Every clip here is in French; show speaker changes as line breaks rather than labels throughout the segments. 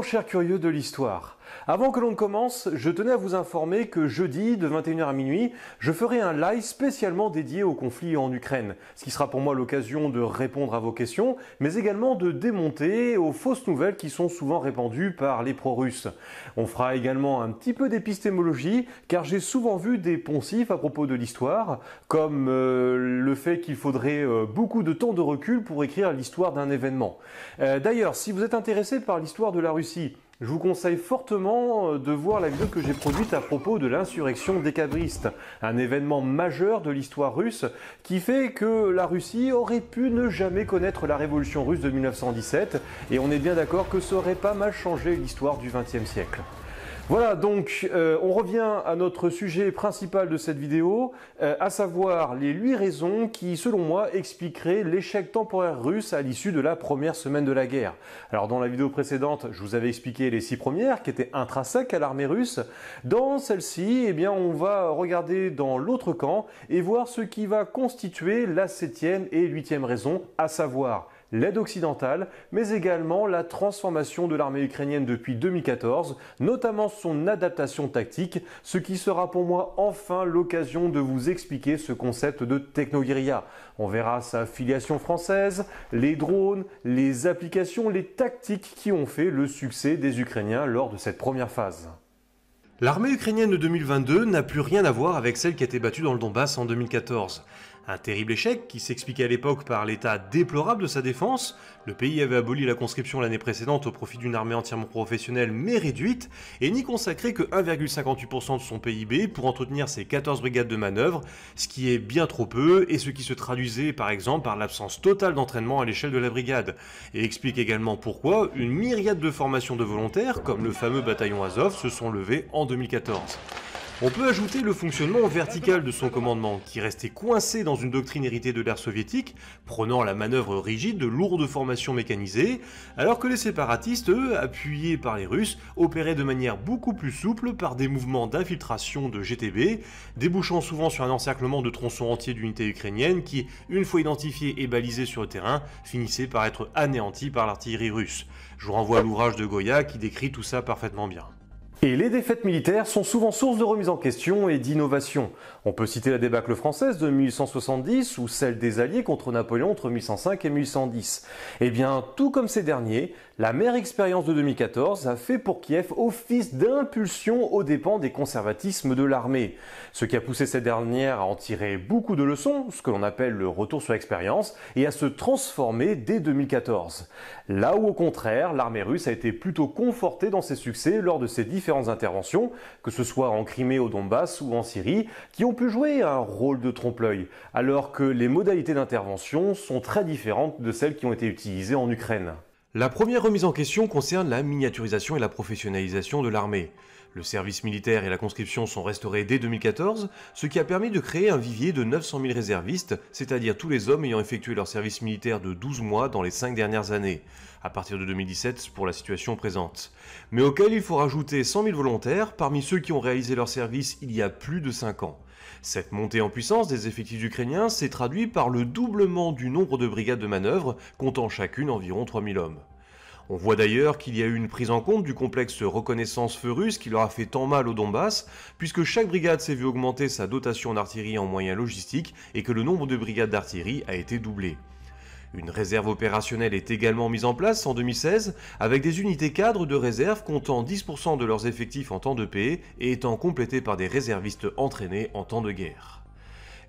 chers curieux de l'histoire. Avant que l'on ne commence, je tenais à vous informer que jeudi, de 21h à minuit, je ferai un live spécialement dédié au conflit en Ukraine, ce qui sera pour moi l'occasion de répondre à vos questions, mais également de démonter aux fausses nouvelles qui sont souvent répandues par les pro-russes. On fera également un petit peu d'épistémologie, car j'ai souvent vu des poncifs à propos de l'histoire, comme le fait qu'il faudrait beaucoup de temps de recul pour écrire l'histoire d'un événement. D'ailleurs, si vous êtes intéressé par l'histoire de la Russie, je vous conseille fortement de voir la vidéo que j'ai produite à propos de l'insurrection décabriste, un événement majeur de l'histoire russe qui fait que la Russie aurait pu ne jamais connaître la révolution russe de 1917 et on est bien d'accord que ça aurait pas mal changé l'histoire du XXe siècle. Voilà, donc on revient à notre sujet principal de cette vidéo, à savoir les 8 raisons qui, selon moi, expliqueraient l'échec temporaire russe à l'issue de la première semaine de la guerre. Alors dans la vidéo précédente, je vous avais expliqué les 6 premières qui étaient intrinsèques à l'armée russe. Dans celle-ci, eh bien, on va regarder dans l'autre camp et voir ce qui va constituer la 7e et 8e raison, à savoir l'aide occidentale, mais également la transformation de l'armée ukrainienne depuis 2014, notamment son adaptation tactique, ce qui sera pour moi enfin l'occasion de vous expliquer ce concept de technoguérilla. On verra sa filiation française, les drones, les applications, les tactiques qui ont fait le succès des Ukrainiens lors de cette première phase. L'armée ukrainienne de 2022 n'a plus rien à voir avec celle qui a été battue dans le Donbass en 2014. Un terrible échec qui s'expliquait à l'époque par l'état déplorable de sa défense. Le pays avait aboli la conscription l'année précédente au profit d'une armée entièrement professionnelle mais réduite et n'y consacrait que 1,58% de son PIB pour entretenir ses 14 brigades de manœuvre, ce qui est bien trop peu et ce qui se traduisait par exemple par l'absence totale d'entraînement à l'échelle de la brigade. Et explique également pourquoi une myriade de formations de volontaires, comme le fameux bataillon Azov, se sont levées en 2014. On peut ajouter le fonctionnement vertical de son commandement, qui restait coincé dans une doctrine héritée de l'ère soviétique, prônant la manœuvre rigide de lourdes formations mécanisées, alors que les séparatistes, eux, appuyés par les Russes, opéraient de manière beaucoup plus souple par des mouvements d'infiltration de GTB, débouchant souvent sur un encerclement de tronçons entiers d'unités ukrainiennes qui, une fois identifiés et balisés sur le terrain, finissaient par être anéantis par l'artillerie russe. Je vous renvoie à l'ouvrage de Goya qui décrit tout ça parfaitement bien. Et les défaites militaires sont souvent source de remise en question et d'innovation. On peut citer la débâcle française de 1870 ou celle des Alliés contre Napoléon entre 1105 et 1810. Eh bien, tout comme ces derniers, la mère expérience de 2014 a fait pour Kiev office d'impulsion aux dépens des conservatismes de l'armée. Ce qui a poussé cette dernière à en tirer beaucoup de leçons, ce que l'on appelle le retour sur expérience, et à se transformer dès 2014. Là où au contraire, l'armée russe a été plutôt confortée dans ses succès lors de ses différentes interventions, que ce soit en Crimée, au Donbass ou en Syrie, qui ont pu jouer un rôle de trompe-l'œil, alors que les modalités d'intervention sont très différentes de celles qui ont été utilisées en Ukraine. La première remise en question concerne la miniaturisation et la professionnalisation de l'armée. Le service militaire et la conscription sont restaurés dès 2014, ce qui a permis de créer un vivier de 900 000 réservistes, c'est-à-dire tous les hommes ayant effectué leur service militaire de 12 mois dans les 5 dernières années, à partir de 2017 pour la situation présente. Mais auquel il faut rajouter 100 000 volontaires parmi ceux qui ont réalisé leur service il y a plus de 5 ans. Cette montée en puissance des effectifs ukrainiens s'est traduite par le doublement du nombre de brigades de manœuvre, comptant chacune environ 3000 hommes. On voit d'ailleurs qu'il y a eu une prise en compte du complexe reconnaissance feu russe qui leur a fait tant mal au Donbass, puisque chaque brigade s'est vue augmenter sa dotation en artillerie en moyens logistiques et que le nombre de brigades d'artillerie a été doublé. Une réserve opérationnelle est également mise en place en 2016, avec des unités cadres de réserve comptant 10% de leurs effectifs en temps de paix et étant complétées par des réservistes entraînés en temps de guerre.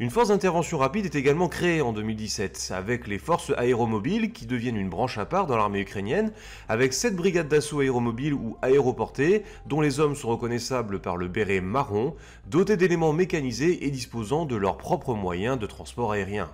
Une force d'intervention rapide est également créée en 2017, avec les forces aéromobiles qui deviennent une branche à part dans l'armée ukrainienne, avec 7 brigades d'assaut aéromobiles ou aéroportées, dont les hommes sont reconnaissables par le béret marron, dotés d'éléments mécanisés et disposant de leurs propres moyens de transport aérien.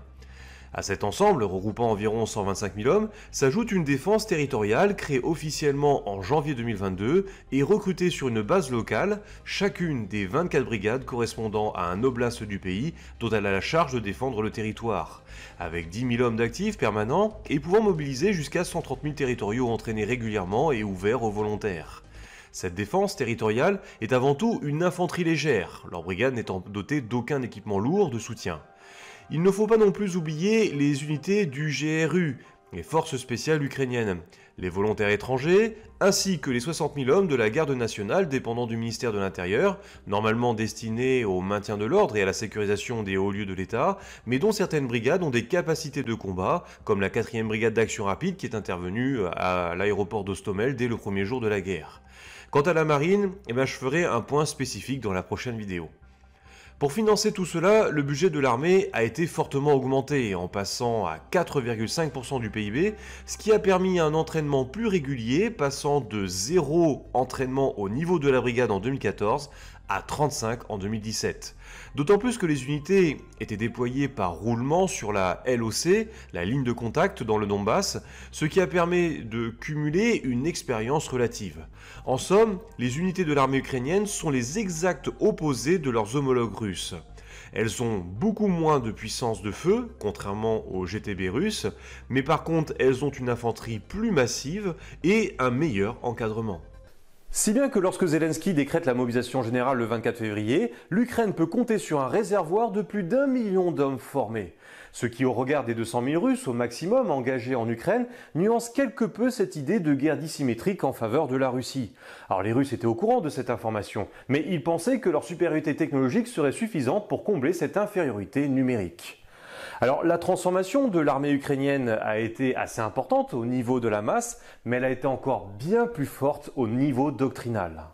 À cet ensemble, regroupant environ 125 000 hommes, s'ajoute une défense territoriale créée officiellement en janvier 2022 et recrutée sur une base locale, chacune des 24 brigades correspondant à un oblast du pays dont elle a la charge de défendre le territoire, avec 10 000 hommes d'actifs permanents et pouvant mobiliser jusqu'à 130 000 territoriaux entraînés régulièrement et ouverts aux volontaires. Cette défense territoriale est avant tout une infanterie légère, leur brigade n'étant dotée d'aucun équipement lourd de soutien. Il ne faut pas non plus oublier les unités du GRU,
les forces spéciales ukrainiennes, les volontaires étrangers, ainsi que les 60 000 hommes de la garde nationale dépendant du ministère de l'Intérieur, normalement destinés au maintien de l'ordre et à la sécurisation des hauts lieux de l'État, mais dont certaines brigades ont des capacités de combat, comme la 4e brigade d'action rapide qui est intervenue à l'aéroport d'Hostomel dès le premier jour de la guerre. Quant à la marine, je ferai un point spécifique dans la prochaine vidéo. Pour financer tout cela, le budget de l'armée a été fortement augmenté, en passant à 4,5% du PIB, ce qui a permis un entraînement plus régulier, passant de 0 entraînement au niveau de la brigade en 2014 à 35 en 2017. D'autant plus que les unités étaient déployées par roulement sur la LOC, la ligne de contact dans le Donbass, ce qui a permis de cumuler une expérience relative. En somme, les unités de l'armée ukrainienne sont les exacts opposés de leurs homologues russes. Elles ont beaucoup moins de puissance de feu, contrairement aux GTB russes, mais par contre elles ont une infanterie plus massive et un meilleur encadrement.
Si bien que lorsque Zelensky décrète la mobilisation générale le 24 février, l'Ukraine peut compter sur un réservoir de plus d'1 million d'hommes formés. Ce qui, au regard des 200 000 Russes au maximum engagés en Ukraine, nuance quelque peu cette idée de guerre dissymétrique en faveur de la Russie. Alors les Russes étaient au courant de cette information, mais ils pensaient que leur supériorité technologique serait suffisante pour combler cette infériorité numérique. Alors la transformation de l'armée ukrainienne a été assez importante au niveau de la masse, mais elle a été encore bien plus forte au niveau doctrinal.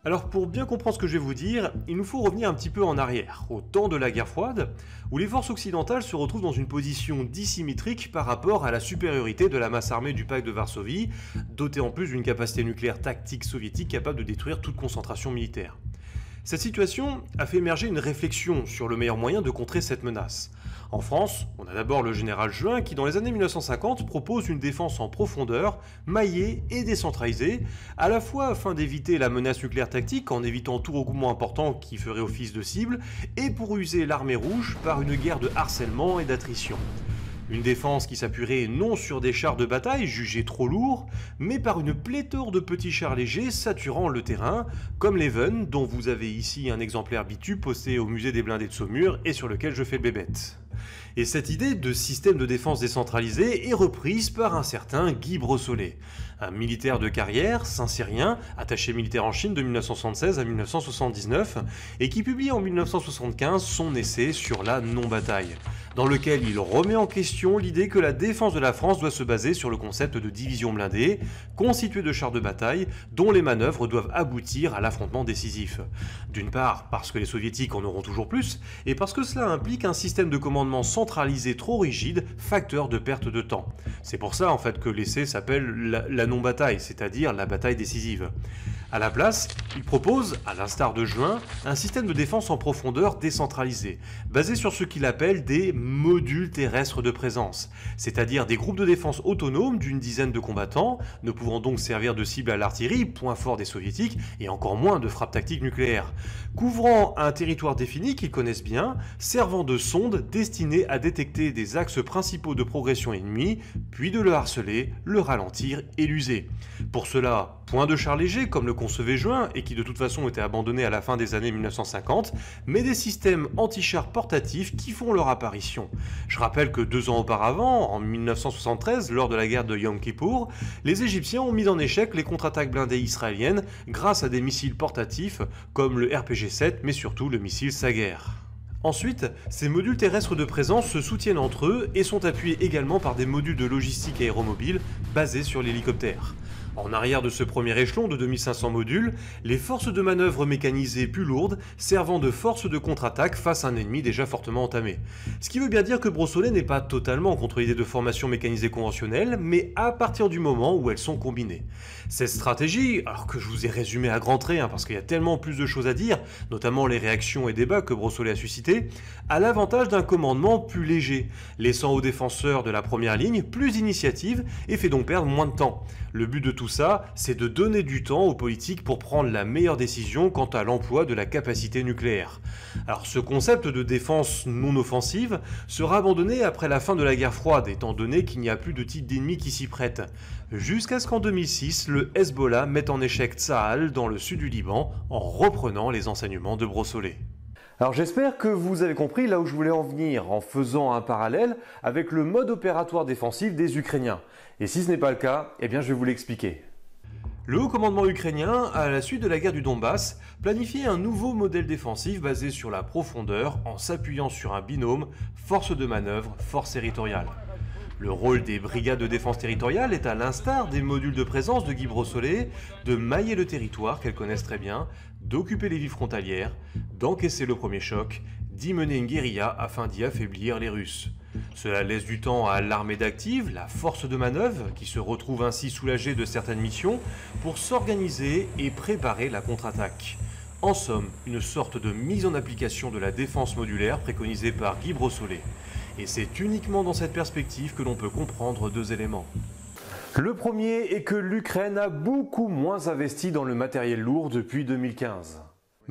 Alors pour bien comprendre ce que je vais vous dire, il nous faut revenir un petit peu en arrière, au temps de la guerre froide, où les forces occidentales se retrouvent dans une position dissymétrique par rapport à la supériorité de la masse armée du pacte de Varsovie, dotée en plus d'une capacité nucléaire tactique soviétique capable de détruire toute concentration militaire. Cette situation a fait émerger une réflexion sur le meilleur moyen de contrer cette menace. En France, on a d'abord le général Juin qui, dans les années 1950, propose une défense en profondeur, maillée et décentralisée, à la fois afin d'éviter la menace nucléaire tactique en évitant tout regroupement important qui ferait office de cible, et pour user l'armée rouge par une guerre de harcèlement et d'attrition. Une défense qui s'appuierait non sur des chars de bataille jugés trop lourds, mais par une pléthore de petits chars légers saturant le terrain, comme l'Even, dont vous avez ici un exemplaire bitu posté au musée des blindés de Saumur et sur lequel je fais le bébête. Et cette idée de système de défense décentralisé est reprise par un certain Guy Brossolét, un militaire de carrière, saint-cyrien, attaché militaire en Chine de 1976 à 1979, et qui publie en 1975 son essai sur la non-bataille, dans lequel il remet en question l'idée que la défense de la France doit se baser sur le concept de division blindée, constituée de chars de bataille, dont les manœuvres doivent aboutir à l'affrontement décisif. D'une part, parce que les soviétiques en auront toujours plus, et parce que cela implique un système de commandement centralisé trop rigide, facteur de perte de temps. C'est pour ça en fait que l'essai s'appelle la non-bataille, c'est-à-dire la bataille décisive. À la place, il propose, à l'instar de Juin, un système de défense en profondeur décentralisé, basé sur ce qu'il appelle des modules terrestres de présence, c'est-à-dire des groupes de défense autonomes d'une dizaine de combattants, ne pouvant donc servir de cible à l'artillerie, point fort des soviétiques, et encore moins de frappe tactique nucléaire, couvrant un territoire défini qu'ils connaissent bien, servant de sonde destinée à détecter des axes principaux de progression ennemie, puis de le harceler, le ralentir et l'user. Pour cela, point de chars légers comme le concevait Juin et qui de toute façon était abandonné à la fin des années 1950, mais des systèmes anti-chars portatifs qui font leur apparition. Je rappelle que 2 ans auparavant, en 1973, lors de la guerre de Yom Kippour, les Égyptiens ont mis en échec les contre-attaques blindées israéliennes grâce à des missiles portatifs comme le RPG-7 mais surtout le missile Sager. Ensuite, ces modules terrestres de présence se soutiennent entre eux et sont appuyés également par des modules de logistique aéromobile basés sur l'hélicoptère. En arrière de ce premier échelon de 2500 modules, les forces de manœuvre mécanisées plus lourdes servant de force de contre-attaque face à un ennemi déjà fortement entamé. Ce qui veut bien dire que Brossolét n'est pas totalement contre l'idée de formation mécanisée conventionnelle, mais à partir du moment où elles sont combinées. Cette stratégie, alors que je vous ai résumé à grands traits, parce qu'il y a tellement plus de choses à dire, notamment les réactions et débats que Brossolét a suscités, a l'avantage d'un commandement plus léger, laissant aux défenseurs de la première ligne plus d'initiative et fait donc perdre moins de temps. Le but de tout ça, c'est de donner du temps aux politiques pour prendre la meilleure décision quant à l'emploi de la capacité nucléaire. Alors ce concept de défense non offensive sera abandonné après la fin de la guerre froide, étant donné qu'il n'y a plus de type d'ennemi qui s'y prête. Jusqu'à ce qu'en 2006, le Hezbollah mette en échec Tsahal dans le sud du Liban en reprenant les enseignements de Brossolét.
Alors j'espère que vous avez compris là où je voulais en venir en faisant un parallèle avec le mode opératoire défensif des Ukrainiens. Et si ce n'est pas le cas, eh bien je vais vous l'expliquer.
Le haut commandement ukrainien, à la suite de la guerre du Donbass, planifiait un nouveau modèle défensif basé sur la profondeur en s'appuyant sur un binôme force de manœuvre, force territoriale. Le rôle des brigades de défense territoriale est à l'instar des modules de présence de Guy Brossolét, de mailler le territoire qu'elles connaissent très bien, d'occuper les villes frontalières, d'encaisser le premier choc, d'y mener une guérilla afin d'y affaiblir les Russes. Cela laisse du temps à l'armée d'active, la force de manœuvre, qui se retrouve ainsi soulagée de certaines missions, pour s'organiser et préparer la contre-attaque. En somme, une sorte de mise en application de la défense modulaire préconisée par Guy Brossolét. Et c'est uniquement dans cette perspective que l'on peut comprendre deux éléments.
Le premier est que l'Ukraine a beaucoup moins investi dans le matériel lourd depuis 2015.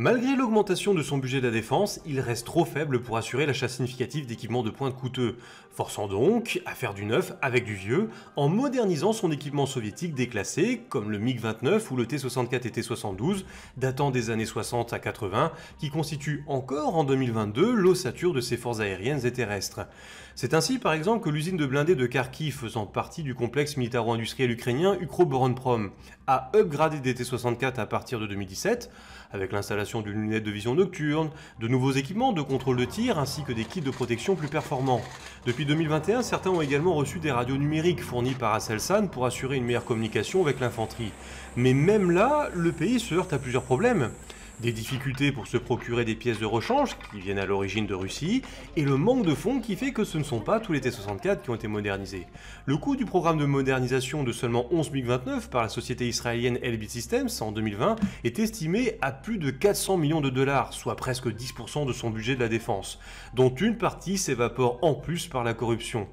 Malgré l'augmentation de son budget de la défense, il reste trop faible pour assurer l'achat significatif d'équipements de pointe coûteux, forçant donc à faire du neuf avec du vieux, en modernisant son équipement soviétique déclassé, comme le MiG-29 ou le T-64 et T-72, datant des années 60 à 80, qui constituent encore en 2022 l'ossature de ses forces aériennes et terrestres. C'est ainsi par exemple que l'usine de blindés de Kharkiv, faisant partie du complexe militaro-industriel ukrainien Ukroboronprom, a upgradé des T-64 à partir de 2017, avec l'installation d'une lunette de vision nocturne, de nouveaux équipements de contrôle de tir ainsi que des kits de protection plus performants. Depuis 2021, certains ont également reçu des radios numériques fournies par Aselsan pour assurer une meilleure communication avec l'infanterie. Mais même là, le pays se heurte à plusieurs problèmes. Des difficultés pour se procurer des pièces de rechange qui viennent à l'origine de Russie, et le manque de fonds qui fait que ce ne sont pas tous les T-64 qui ont été modernisés. Le coût du programme de modernisation de seulement 11 MiG-29 par la société israélienne Elbit Systems en 2020 est estimé à plus de 400 millions de dollars, soit presque 10% de son budget de la défense, dont une partie s'évapore en plus par la corruption.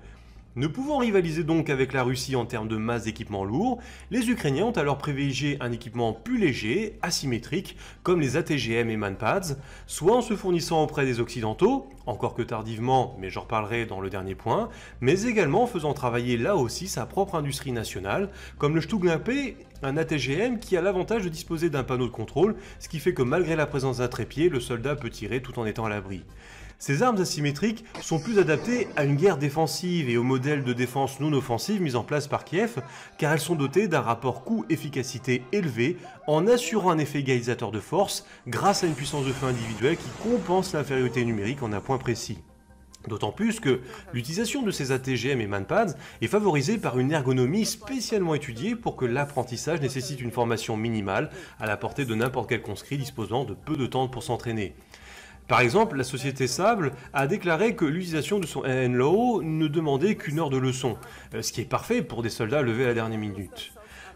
Ne pouvant rivaliser donc avec la Russie en termes de masse d'équipements lourds, les Ukrainiens ont alors privilégié un équipement plus léger, asymétrique, comme les ATGM et Manpads, soit en se fournissant auprès des Occidentaux, encore que tardivement, mais j'en reparlerai dans le dernier point, mais également en faisant travailler là aussi sa propre industrie nationale, comme le Stugnapé, un ATGM qui a l'avantage de disposer d'un panneau de contrôle, ce qui fait que malgré la présence d'un trépied, le soldat peut tirer tout en étant à l'abri. Ces armes asymétriques sont plus adaptées à une guerre défensive et au modèle de défense non offensive mis en place par Kiev, car elles sont dotées d'un rapport coût-efficacité élevé en assurant un effet égalisateur de force grâce à une puissance de feu individuelle qui compense l'infériorité numérique en un point précis. D'autant plus que l'utilisation de ces ATGM et Manpads est favorisée par une ergonomie spécialement étudiée pour que l'apprentissage nécessite une formation minimale à la portée de n'importe quel conscrit disposant de peu de temps pour s'entraîner. Par exemple, la société Sable a déclaré que l'utilisation de son NLO ne demandait qu'une heure de leçon, ce qui est parfait pour des soldats levés à la dernière minute.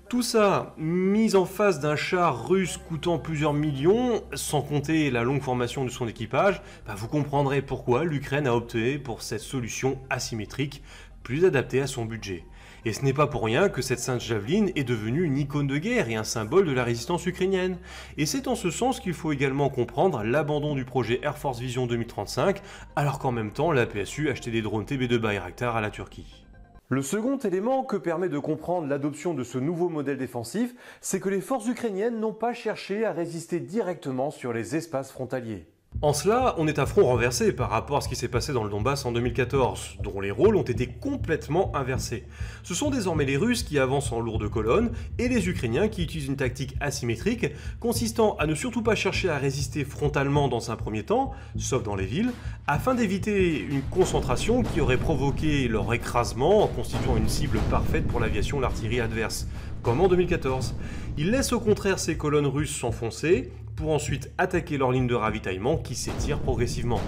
Tout ça, mis en face d'un char russe coûtant plusieurs millions, sans compter la longue formation de son équipage, vous comprendrez pourquoi l'Ukraine a opté pour cette solution asymétrique, plus adaptée à son budget. Et ce n'est pas pour rien que cette Sainte Javeline est devenue une icône de guerre et un symbole de la résistance ukrainienne. Et c'est en ce sens qu'il faut également comprendre l'abandon du projet Air Force Vision 2035, alors qu'en même temps la PSU achetait des drones TB2 Bayraktar à la Turquie.
Le second élément que permet de comprendre l'adoption de ce nouveau modèle défensif, c'est que les forces ukrainiennes n'ont pas cherché à résister directement sur les espaces frontaliers.
En cela, on est à front renversé par rapport à ce qui s'est passé dans le Donbass en 2014, dont les rôles ont été complètement inversés. Ce sont désormais les Russes qui avancent en lourde colonne et les Ukrainiens qui utilisent une tactique asymétrique consistant à ne surtout pas chercher à résister frontalement dans un premier temps, sauf dans les villes, afin d'éviter une concentration qui aurait provoqué leur écrasement en constituant une cible parfaite pour l'aviation et l'artillerie adverse, comme en 2014. Ils laissent au contraire ces colonnes russes s'enfoncer, pour ensuite attaquer leur ligne de ravitaillement qui s'étire progressivement.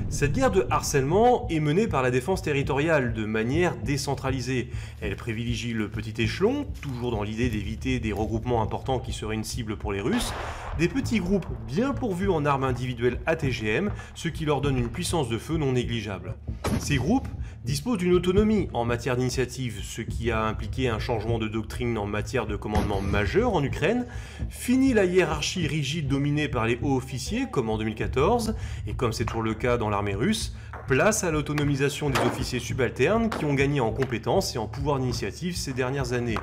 Cette guerre de harcèlement est menée par la défense territoriale de manière décentralisée. Elle privilégie le petit échelon, toujours dans l'idée d'éviter des regroupements importants qui seraient une cible pour les Russes, des petits groupes bien pourvus en armes individuelles ATGM, ce qui leur donne une puissance de feu non négligeable. Ces groupes disposent d'une autonomie en matière d'initiative, ce qui a impliqué un changement de doctrine en matière de commandement majeur en Ukraine, fini la hiérarchie rigide dominée par les hauts officiers comme en 2014, et comme c'est toujours le cas dans l'armée russe, place à l'autonomisation des officiers subalternes qui ont gagné en compétences et en pouvoir d'initiative ces dernières années.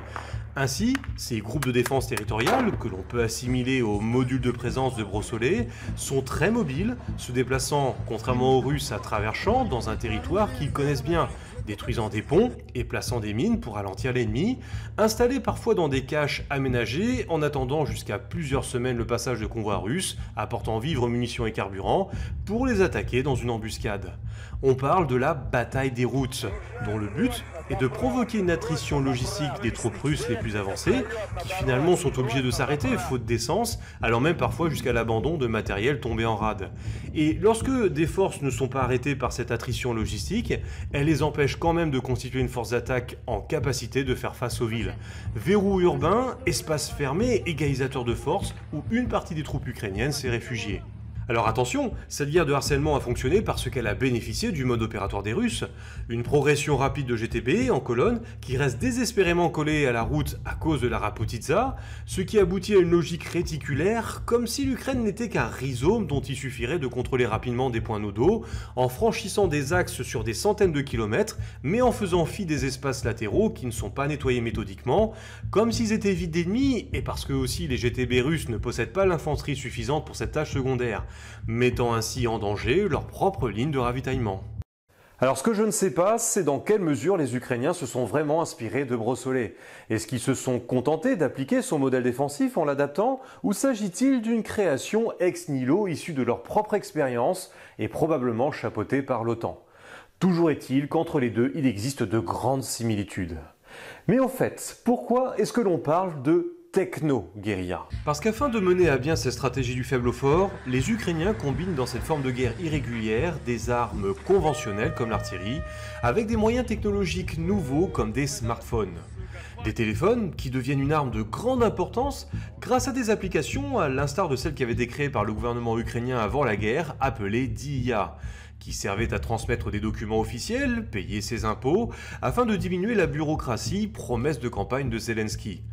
Ainsi, ces groupes de défense territoriale, que l'on peut assimiler au module de présence de Brossolay, sont très mobiles, se déplaçant, contrairement aux Russes, à travers champs dans un territoire qu'ils connaissent bien, détruisant des ponts et plaçant des mines pour ralentir l'ennemi, installés parfois dans des caches aménagées en attendant jusqu'à plusieurs semaines le passage de convois russes, apportant vivres, munitions et carburant, pour les attaquer dans une embuscade. On parle de la bataille des routes, dont le but est de provoquer une attrition logistique des troupes russes les plus avancées, qui finalement sont obligées de s'arrêter faute d'essence, allant même parfois jusqu'à l'abandon de matériel tombé en rade. Et lorsque des forces ne sont pas arrêtées par cette attrition logistique, elles les empêchent quand même de constituer une force d'attaque en capacité de faire face aux villes. Verrou urbain, espace fermé, égalisateur de force, où une partie des troupes ukrainiennes s'est réfugiée. Alors attention, cette guerre de harcèlement a fonctionné parce qu'elle a bénéficié du mode opératoire des Russes. Une progression rapide de GTB en colonne qui reste désespérément collée à la route à cause de la Raputitsa, ce qui aboutit à une logique réticulaire, comme si l'Ukraine n'était qu'un rhizome dont il suffirait de contrôler rapidement des points nodaux, en franchissant des axes sur des centaines de kilomètres, mais en faisant fi des espaces latéraux qui ne sont pas nettoyés méthodiquement, comme s'ils étaient vides d'ennemis, et parce que aussi les GTB russes ne possèdent pas l'infanterie suffisante pour cette tâche secondaire, mettant ainsi en danger leur propre ligne de ravitaillement.
Alors ce que je ne sais pas, c'est dans quelle mesure les Ukrainiens se sont vraiment inspirés de Brossolay. Est-ce qu'ils se sont contentés d'appliquer son modèle défensif en l'adaptant, ou s'agit-il d'une création ex nihilo issue de leur propre expérience et probablement chapeautée par l'OTAN? Toujours est-il qu'entre les deux, il existe de grandes similitudes. Mais en fait, pourquoi est-ce que l'on parle de techno-guérilla?
Parce qu'afin de mener à bien cette stratégie du faible au fort, les Ukrainiens combinent dans cette forme de guerre irrégulière des armes conventionnelles comme l'artillerie, avec des moyens technologiques nouveaux comme des smartphones. Des téléphones qui deviennent une arme de grande importance grâce à des applications à l'instar de celles qui avaient été créées par le gouvernement ukrainien avant la guerre, appelées DIA, qui servait à transmettre des documents officiels, payer ses impôts, afin de diminuer la bureaucratie, promesse de campagne de Zelensky.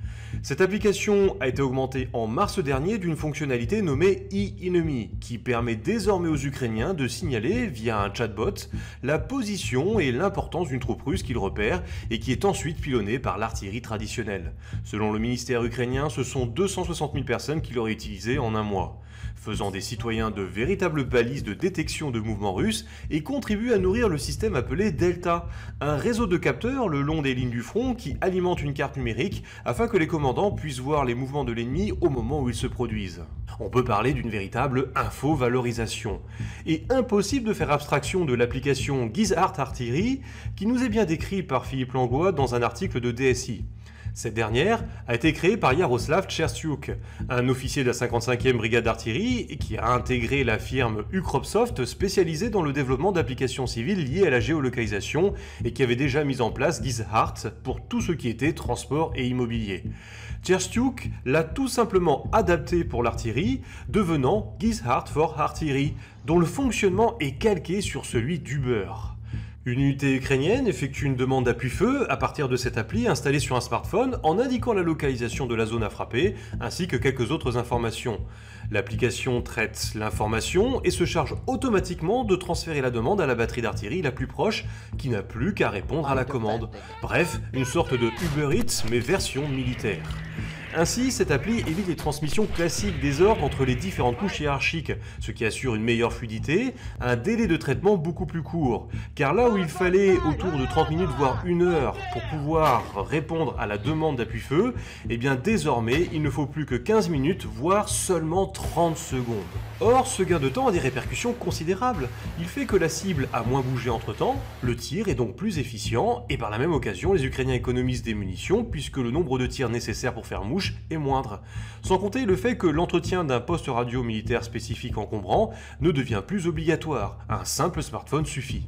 Cette application a été augmentée en mars dernier d'une fonctionnalité nommée e-enemy, qui permet désormais aux Ukrainiens de signaler, via un chatbot, la position et l'importance d'une troupe russe qu'ils repèrent et qui est ensuite pilonnée par l'artillerie traditionnelle. Selon le ministère ukrainien, ce sont 260 000 personnes qui l'auraient utilisé en un mois, faisant des citoyens de véritables balises de détection de mouvements russes et contribue à nourrir le système appelé Delta, un réseau de capteurs le long des lignes du front qui alimente une carte numérique afin que les commandants puissent voir les mouvements de l'ennemi au moment où ils se produisent. On peut parler d'une véritable info-valorisation. Et impossible de faire abstraction de l'application Gizhard Artillery qui nous est bien décrite par Philippe Langlois dans un article de DSI. Cette dernière a été créée par Yaroslav Tcherstiuk, un officier de la 55e brigade d'artillerie qui a intégré la firme Ukropsoft spécialisée dans le développement d'applications civiles liées à la géolocalisation et qui avait déjà mis en place Gizhard pour tout ce qui était transport et immobilier. Tcherstiuk l'a tout simplement adapté pour l'artillerie, devenant Gizhard for Artillery, dont le fonctionnement est calqué sur celui d'Uber. Une unité ukrainienne effectue une demande d'appui-feu à partir de cette appli installée sur un smartphone en indiquant la localisation de la zone à frapper ainsi que quelques autres informations. L'application traite l'information et se charge automatiquement de transférer la demande à la batterie d'artillerie la plus proche qui n'a plus qu'à répondre à la commande. Bref, une sorte de Uber Eats mais version militaire. Ainsi, cette appli évite les transmissions classiques des ordres entre les différentes couches hiérarchiques, ce qui assure une meilleure fluidité, un délai de traitement beaucoup plus court. Car là où il fallait autour de 30 minutes voire 1 heure pour pouvoir répondre à la demande d'appui-feu, eh bien désormais il ne faut plus que 15 minutes voire seulement 30 secondes. Or, ce gain de temps a des répercussions considérables. Il fait que la cible a moins bougé entre temps, le tir est donc plus efficient et par la même occasion les Ukrainiens économisent des munitions puisque le nombre de tirs nécessaires pour faire mouche est moindre. Sans compter le fait que l'entretien d'un poste radio militaire spécifique encombrant ne devient plus obligatoire, un simple smartphone suffit.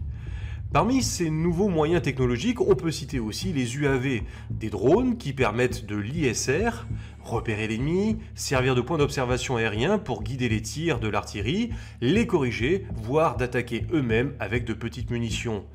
Parmi ces nouveaux moyens technologiques, on peut citer aussi les UAV, des drones qui permettent de l'ISR, repérer l'ennemi, servir de point d'observation aérien pour guider les tirs de l'artillerie, les corriger, voire d'attaquer eux-mêmes avec de petites munitions.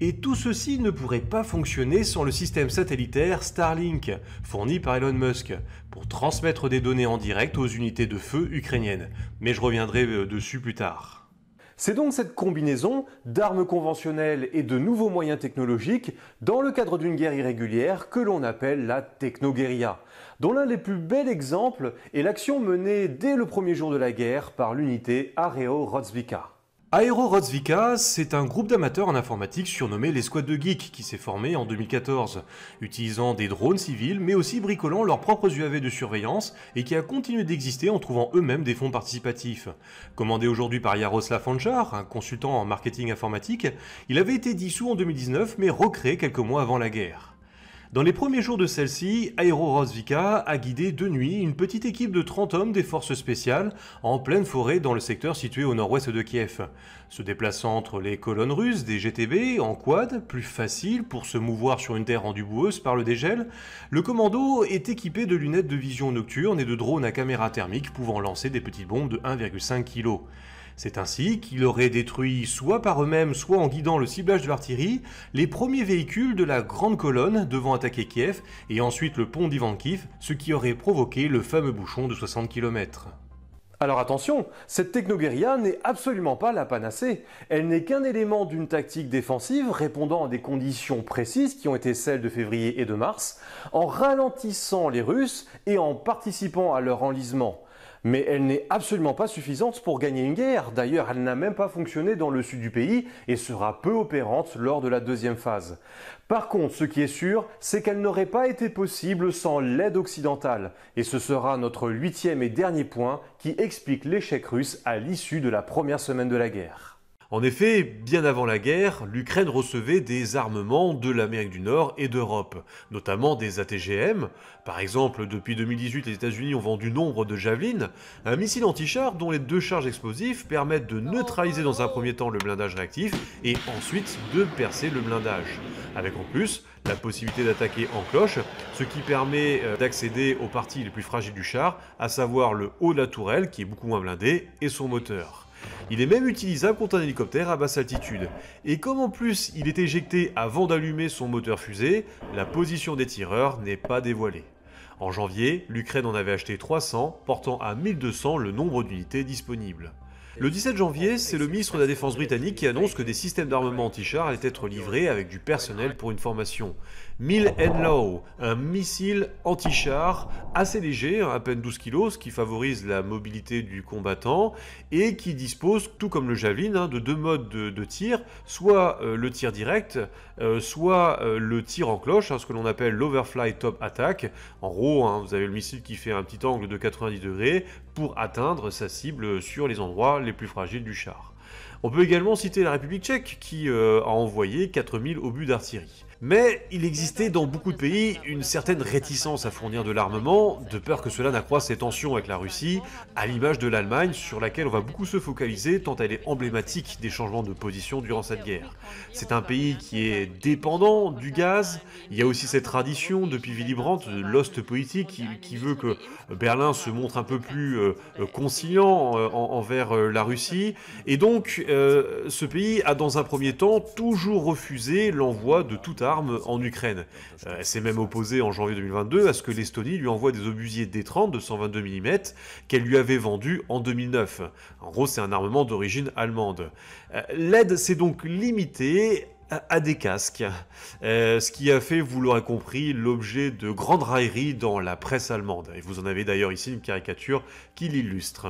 Et tout ceci ne pourrait pas fonctionner sans le système satellitaire Starlink, fourni par Elon Musk, pour transmettre des données en direct aux unités de feu ukrainiennes. Mais je reviendrai dessus plus tard.
C'est donc cette combinaison d'armes conventionnelles et de nouveaux moyens technologiques dans le cadre d'une guerre irrégulière que l'on appelle la technoguérilla, dont l'un des plus bels exemples est l'action menée dès le premier jour de la guerre par l'unité Aero-Rozvika.
Aero-Rozvika, c'est un groupe d'amateurs en informatique surnommé les Squads de Geeks qui s'est formé en 2014, utilisant des drones civils mais aussi bricolant leurs propres UAV de surveillance et qui a continué d'exister en trouvant eux-mêmes des fonds participatifs. Commandé aujourd'hui par Jaroslav Hončar, un consultant en marketing informatique, il avait été dissous en 2019 mais recréé quelques mois avant la guerre. Dans les premiers jours de celle-ci, Aero-Rozvika a guidé de nuit une petite équipe de 30 hommes des forces spéciales en pleine forêt dans le secteur situé au nord-ouest de Kiev. Se déplaçant entre les colonnes russes des GTB en quad, plus facile pour se mouvoir sur une terre rendue boueuse par le dégel, le commando est équipé de lunettes de vision nocturne et de drones à caméra thermique pouvant lancer des petites bombes de 1,5 kg. C'est ainsi qu'il aurait détruit, soit par eux-mêmes, soit en guidant le ciblage de l'artillerie, les premiers véhicules de la grande colonne devant attaquer Kiev et ensuite le pont d'Ivankiv, ce qui aurait provoqué le fameux bouchon de 60 km.
Alors attention, cette technoguérilla n'est absolument pas la panacée. Elle n'est qu'un élément d'une tactique défensive répondant à des conditions précises qui ont été celles de février et de mars, en ralentissant les Russes et en participant à leur enlisement. Mais elle n'est absolument pas suffisante pour gagner une guerre. D'ailleurs, elle n'a même pas fonctionné dans le sud du pays et sera peu opérante lors de la deuxième phase. Par contre, ce qui est sûr, c'est qu'elle n'aurait pas été possible sans l'aide occidentale. Et ce sera notre 8e et dernier point qui explique l'échec russe à l'issue de la première semaine de la guerre.
En effet, bien avant la guerre, l'Ukraine recevait des armements de l'Amérique du Nord et d'Europe, notamment des ATGM. Par exemple, depuis 2018, les États-Unis ont vendu nombre de Javelin, un missile anti-char dont les 2 charges explosives permettent de neutraliser dans un premier temps le blindage réactif et ensuite de percer le blindage. Avec en plus la possibilité d'attaquer en cloche, ce qui permet d'accéder aux parties les plus fragiles du char, à savoir le haut de la tourelle qui est beaucoup moins blindé et son moteur. Il est même utilisable contre un hélicoptère à basse altitude. Et comme en plus il est éjecté avant d'allumer son moteur fusée, la position des tireurs n'est pas dévoilée. En janvier, l'Ukraine en avait acheté 300, portant à 1200 le nombre d'unités disponibles. Le 17 janvier, c'est le ministre de la Défense britannique qui annonce que des systèmes d'armement anti-char allaient être livrés avec du personnel pour une formation. Mill-and-Low, un missile anti-char assez léger, à peine 12 kg, ce qui favorise la mobilité du combattant, et qui dispose, tout comme le Javelin, de 2 modes de tir, soit le tir direct, soit le tir en cloche, ce que l'on appelle l'Overfly Top Attack. En gros, vous avez le missile qui fait un petit angle de 90 degrés pour atteindre sa cible sur les endroits les plus fragiles du char. On peut également citer la République tchèque qui a envoyé 4000 obus d'artillerie. Mais il existait dans beaucoup de pays une certaine réticence à fournir de l'armement, de peur que cela n'accroisse les tensions avec la Russie, à l'image de l'Allemagne sur laquelle on va beaucoup se focaliser tant elle est emblématique des changements de position durant cette guerre. C'est un pays qui est dépendant du gaz, il y a aussi cette tradition depuis Willy Brandt de l'Ost politique qui veut que Berlin se montre un peu plus conciliant envers la Russie, et donc ce pays a dans un premier temps toujours refusé l'envoi de toute arme en Ukraine. Elle s'est même opposée en janvier 2022 à ce que l'Estonie lui envoie des obusiers D30 de 122 mm qu'elle lui avait vendus en 2009. En gros, c'est un armement d'origine allemande. L'aide s'est donc limitée à des casques, ce qui a fait, vous l'aurez compris, l'objet de grandes railleries dans la presse allemande. Et vous en avez d'ailleurs ici une caricature qui l'illustre.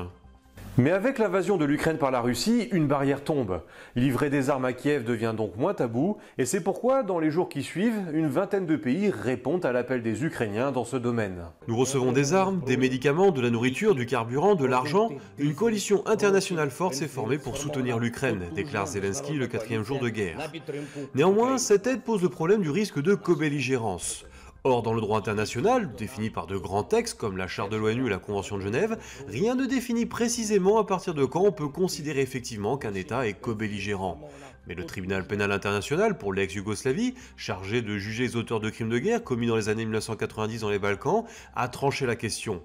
Mais avec l'invasion de l'Ukraine par la Russie, une barrière tombe. Livrer des armes à Kiev devient donc moins tabou, et c'est pourquoi, dans les jours qui suivent, une vingtaine de pays répondent à l'appel des Ukrainiens dans ce domaine.
Nous recevons des armes, des médicaments, de la nourriture, du carburant, de l'argent. Une coalition internationale forte s'est formée pour soutenir l'Ukraine, déclare Zelensky le 4e jour de guerre. Néanmoins, cette aide pose le problème du risque de co-belligérance. Or, dans le droit international, défini par de grands textes comme la Charte de l'ONU et la Convention de Genève, rien ne définit précisément à partir de quand on peut considérer effectivement qu'un État est co-belligérant. Mais le tribunal pénal international pour l'ex-Yougoslavie, chargé de juger les auteurs de crimes de guerre commis dans les années 1990 dans les Balkans, a tranché la question.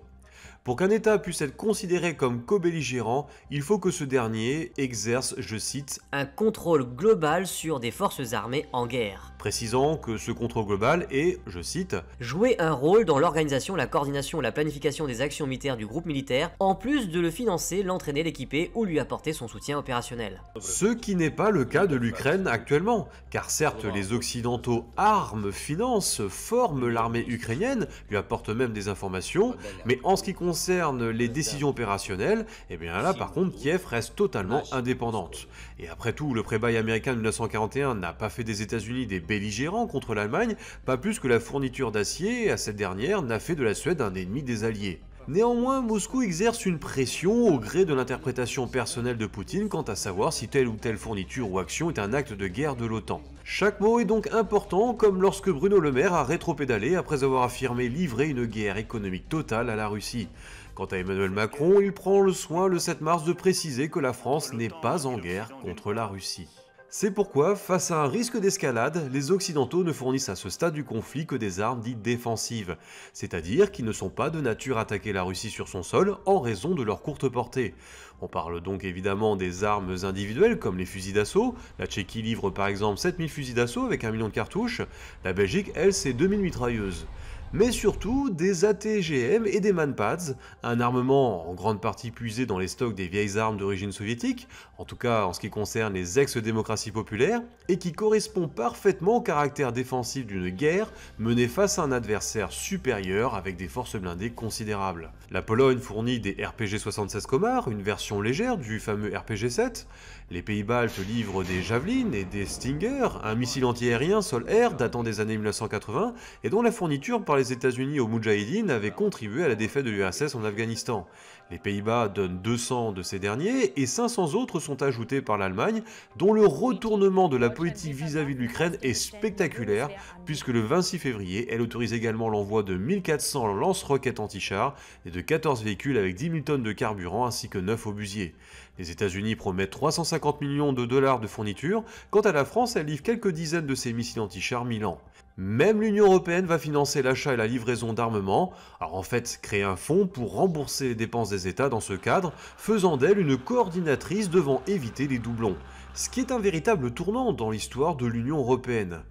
Pour qu'un État puisse être considéré comme co-belligérant, il faut que ce dernier exerce, je cite,
un contrôle global sur des forces armées en guerre.
Précisant que ce contrôle global est, je cite,
jouer un rôle dans l'organisation, la coordination et la planification des actions militaires du groupe militaire, en plus de le financer, l'entraîner, l'équiper ou lui apporter son soutien opérationnel.
Ce qui n'est pas le cas de l'Ukraine actuellement, car certes les Occidentaux arment, financent, forment l'armée ukrainienne, lui apportent même des informations, mais en ce qui concerne les décisions opérationnelles, eh bien là par contre Kiev reste totalement indépendante. Et après tout, le pré-bail américain de 1941 n'a pas fait des États-Unis des belligérants contre l'Allemagne, pas plus que la fourniture d'acier à cette dernière n'a fait de la Suède un ennemi des Alliés. Néanmoins, Moscou exerce une pression au gré de l'interprétation personnelle de Poutine quant à savoir si telle ou telle fourniture ou action est un acte de guerre de l'OTAN. Chaque mot est donc important, comme lorsque Bruno Le Maire a rétropédalé après avoir affirmé livrer une guerre économique totale à la Russie. Quant à Emmanuel Macron, il prend le soin le 7 mars de préciser que la France n'est pas en guerre contre la Russie. C'est pourquoi, face à un risque d'escalade, les Occidentaux ne fournissent à ce stade du conflit que des armes dites défensives, c'est-à-dire qui ne sont pas de nature à attaquer la Russie sur son sol en raison de leur courte portée. On parle donc évidemment des armes individuelles comme les fusils d'assaut, la Tchéquie livre par exemple 7000 fusils d'assaut avec 1 million de cartouches, la Belgique elle c'est 2000 mitrailleuses. Mais surtout des AT-GM et des Manpads, un armement en grande partie puisé dans les stocks des vieilles armes d'origine soviétique, en tout cas en ce qui concerne les ex-démocraties populaires, et qui correspond parfaitement au caractère défensif d'une guerre menée face à un adversaire supérieur avec des forces blindées considérables. La Pologne fournit des RPG-76 Komar, une version légère du fameux RPG-7, les Pays-Baltes livrent des Javelin et des Stinger, un missile antiaérien sol-air datant des années 1980 et dont la fourniture par les États-Unis aux Moudjahidines avait contribué à la défaite de l'URSS en Afghanistan. Les Pays-Bas donnent 200 de ces derniers et 500 autres sont ajoutés par l'Allemagne, dont le retournement de la politique vis-à-vis de l'Ukraine est spectaculaire, puisque le 26 février, elle autorise également l'envoi de 1400 lance-roquettes anti-chars et de 14 véhicules avec 10 000 tonnes de carburant ainsi que 9 obusiers. Les États-Unis promettent 350 millions de dollars de fournitures, quant à la France, elle livre quelques dizaines de ces missiles anti-chars Milan. Même l'Union Européenne va financer l'achat et la livraison d'armements, alors en fait créer un fonds pour rembourser les dépenses des États dans ce cadre, faisant d'elle une coordinatrice devant éviter les doublons. Ce qui est un véritable tournant dans l'histoire de l'Union Européenne.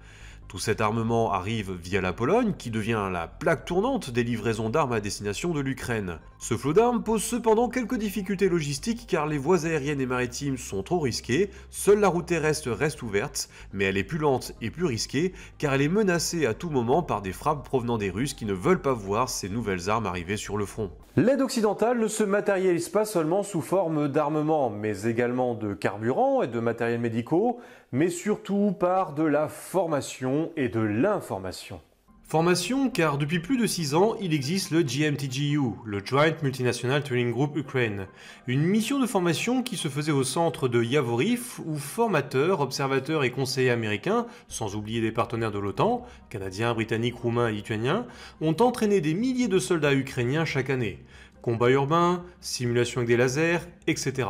Tout cet armement arrive via la Pologne, qui devient la plaque tournante des livraisons d'armes à destination de l'Ukraine. Ce flot d'armes pose cependant quelques difficultés logistiques car les voies aériennes et maritimes sont trop risquées, seule la route terrestre reste ouverte, mais elle est plus lente et plus risquée car elle est menacée à tout moment par des frappes provenant des Russes qui ne veulent pas voir ces nouvelles armes arriver sur le front.
L'aide occidentale ne se matérialise pas seulement sous forme d'armement, mais également de carburant et de matériels médicaux, mais surtout par de la formation et de l'information.
Formation, car depuis plus de 6 ans, il existe le GMTGU, le Joint Multinational Training Group Ukraine, une mission de formation qui se faisait au centre de Yavoriv, où formateurs, observateurs et conseillers américains, sans oublier des partenaires de l'OTAN, canadiens, britanniques, roumains et lituaniens, ont entraîné des milliers de soldats ukrainiens chaque année. Combats urbains, simulations avec des lasers, etc.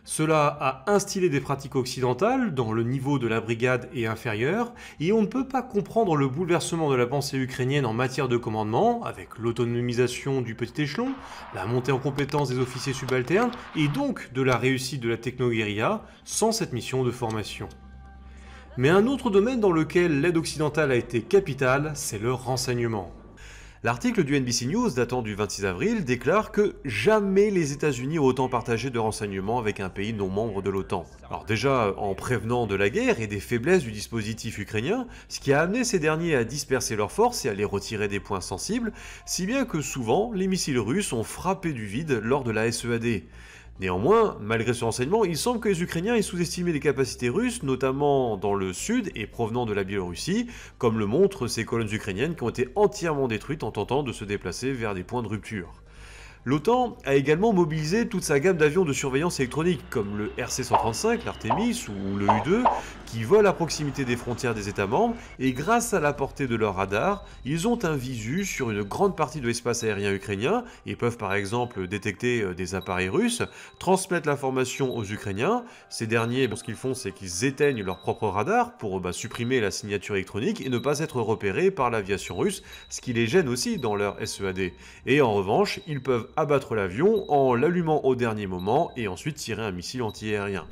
Cela a instillé des pratiques occidentales dans le niveau de la brigade et inférieur, et on ne peut pas comprendre le bouleversement de la pensée ukrainienne en matière de commandement, avec l'autonomisation du petit échelon, la montée en compétence des officiers subalternes, et donc de la réussite de la techno-guérilla, sans cette mission de formation. Mais un autre domaine dans lequel l'aide occidentale a été capitale, c'est le renseignement. L'article du NBC News datant du 26 avril déclare que jamais les États-Unis ont autant partagé de renseignements avec un pays non membre de l'OTAN. Alors déjà en prévenant de la guerre et des faiblesses du dispositif ukrainien, ce qui a amené ces derniers à disperser leurs forces et à les retirer des points sensibles, si bien que souvent les missiles russes ont frappé du vide lors de la SEAD. Néanmoins, malgré ce renseignement, il semble que les Ukrainiens aient sous-estimé les capacités russes, notamment dans le sud et provenant de la Biélorussie, comme le montrent ces colonnes ukrainiennes qui ont été entièrement détruites en tentant de se déplacer vers des points de rupture. L'OTAN a également mobilisé toute sa gamme d'avions de surveillance électronique, comme le RC-135, l'Artemis ou le U-2, qui volent à proximité des frontières des États membres, et grâce à la portée de leurs radars, ils ont un visu sur une grande partie de l'espace aérien ukrainien, et peuvent par exemple détecter des appareils russes, transmettre l'information aux Ukrainiens. Ces derniers, ce qu'ils font, c'est qu'ils éteignent leur propre radar pour supprimer la signature électronique et ne pas être repérés par l'aviation russe, ce qui les gêne aussi dans leur SEAD. Et en revanche, ils peuvent abattre l'avion en l'allumant au dernier moment et ensuite tirer un missile antiaérien.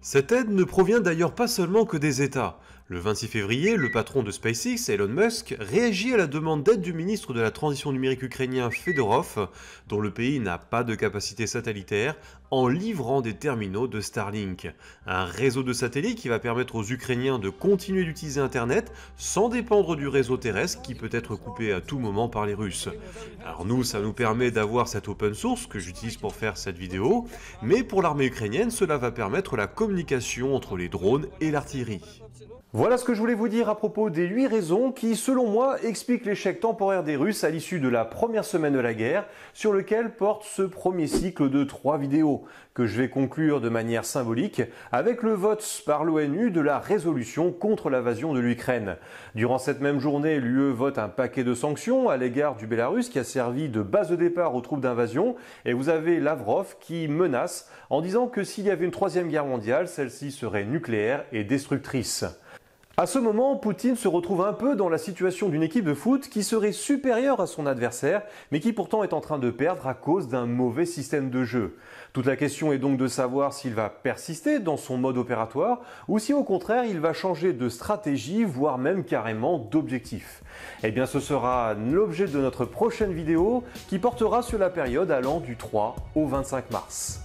Cette aide ne provient d'ailleurs pas seulement que des États. Le 26 février, le patron de SpaceX, Elon Musk, réagit à la demande d'aide du ministre de la Transition numérique ukrainien Fedorov, dont le pays n'a pas de capacité satellitaire, en livrant des terminaux de Starlink, un réseau de satellites qui va permettre aux Ukrainiens de continuer d'utiliser Internet sans dépendre du réseau terrestre qui peut être coupé à tout moment par les Russes. Alors nous, ça nous permet d'avoir cette open source que j'utilise pour faire cette vidéo, mais pour l'armée ukrainienne, cela va permettre la communication entre les drones et l'artillerie.
Voilà ce que je voulais vous dire à propos des 8 raisons qui, selon moi, expliquent l'échec temporaire des Russes à l'issue de la première semaine de la guerre, sur lequel porte ce premier cycle de 3 vidéos, que je vais conclure de manière symbolique avec le vote par l'ONU de la résolution contre l'invasion de l'Ukraine. Durant cette même journée, l'UE vote un paquet de sanctions à l'égard du Bélarus qui a servi de base de départ aux troupes d'invasion, et vous avez Lavrov qui menace en disant que s'il y avait une 3e guerre mondiale, celle-ci serait nucléaire et destructrice. À ce moment, Poutine se retrouve un peu dans la situation d'une équipe de foot qui serait supérieure à son adversaire, mais qui pourtant est en train de perdre à cause d'un mauvais système de jeu. Toute la question est donc de savoir s'il va persister dans son mode opératoire, ou si au contraire il va changer de stratégie, voire même carrément d'objectif. Eh bien ce sera l'objet de notre prochaine vidéo, qui portera sur la période allant du 3 au 25 mars.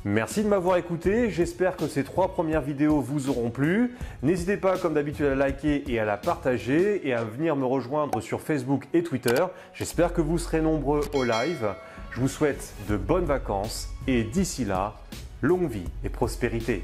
Merci de m'avoir écouté, j'espère que ces 3 premières vidéos vous auront plu. N'hésitez pas comme d'habitude à liker et à la partager et à venir me rejoindre sur Facebook et Twitter. J'espère que vous serez nombreux au live. Je vous souhaite de bonnes vacances et d'ici là, longue vie et prospérité.